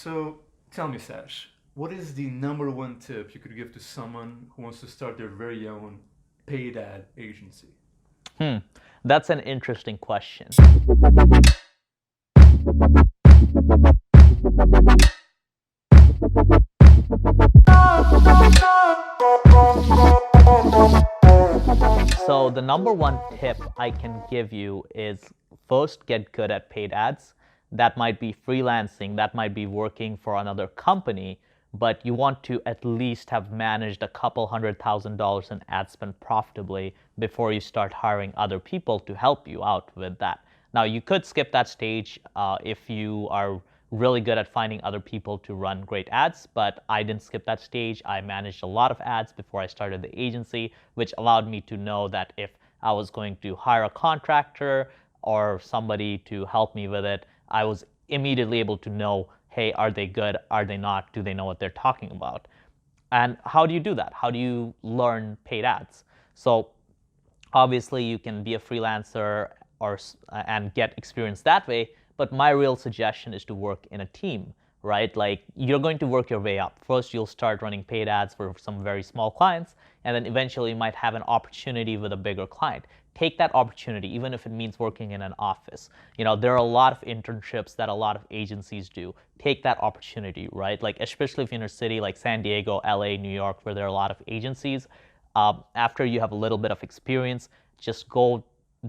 So tell me, Sash, what is the number one tip you could give to someone who wants to start their very own paid ad agency? That's an interesting question. So the number one tip I can give you is first get good at paid ads. That might be freelancing, that might be working for another company, but you want to at least have managed a couple $100,000 in ad spend profitably before you start hiring other people to help you out with that. Now, you could skip that stage if you are really good at finding other people to run great ads, but I didn't skip that stage. I managed a lot of ads before I started the agency, which allowed me to know that if I was going to hire a contractor or somebody to help me with it, I was immediately able to know, hey, are they good? Are they not? Do they know what they're talking about? And how do you do that? How do you learn paid ads? So obviously, you can be a freelancer and get experience that way. But my real suggestion is to work in a team, right? Like you're going to work your way up. First, you'll start running paid ads for some very small clients, and then eventually you might have an opportunity with a bigger client. Take that opportunity, even if it means working in an office. There are a lot of internships that a lot of agencies do. Take that opportunity, right? Like especially if you're in a city like San Diego, LA, New York, where there are a lot of agencies. After you have a little bit of experience, just go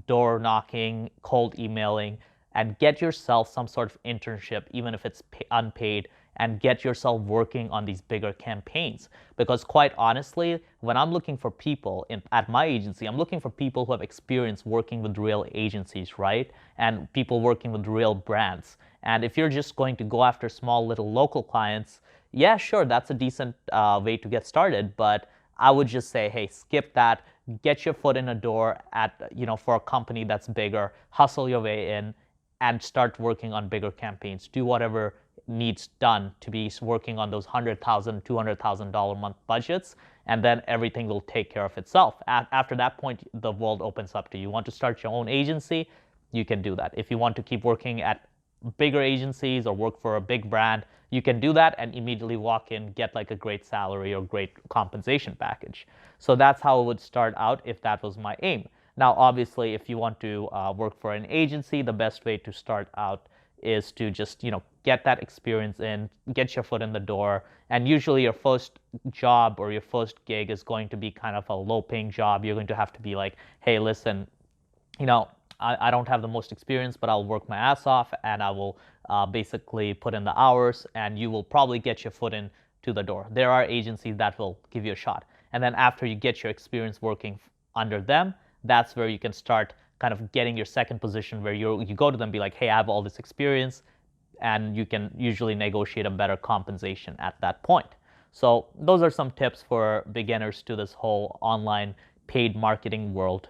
door knocking, cold emailing, and get yourself some sort of internship, even if it's unpaid, and get yourself working on these bigger campaigns. Because quite honestly, when I'm looking for people at my agency, I'm looking for people who have experience working with real agencies, right? And people working with real brands. And if you're just going to go after small little local clients, yeah, sure, that's a decent way to get started, but I would just say, hey, skip that, get your foot in a door for a company that's bigger, hustle your way in, and start working on bigger campaigns. Do whatever needs done to be working on those $100,000, $200,000 month budgets, and then everything will take care of itself. After that point, the world opens up to you. You want to start your own agency, you can do that. If you want to keep working at bigger agencies or work for a big brand, you can do that and immediately walk in, get like a great salary or great compensation package. So that's how it would start out if that was my aim. Now, obviously, if you want to work for an agency, the best way to start out is to just, get that experience in, get your foot in the door. And usually your first job or your first gig is going to be kind of a low-paying job. You're going to have to be like, hey, listen, I don't have the most experience, but I'll work my ass off and I will basically put in the hours, and you will probably get your foot in to the door. There are agencies that will give you a shot. And then after you get your experience working under them, that's where you can start kind of getting your second position where you go to them and be like, hey, I have all this experience, and you can usually negotiate a better compensation at that point. So those are some tips for beginners to this whole online paid marketing world.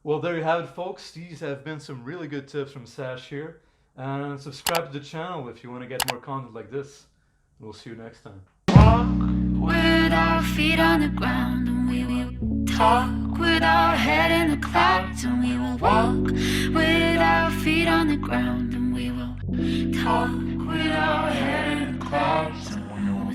Well, there you have it, folks. These have been some really good tips from Sash here. And subscribe to the channel if you want to get more content like this. We'll see you next time. Walk with our feet on the ground, and we will talk with our head in the clouds, and we will walk with our feet on the ground, and we will talk with our head in the clouds.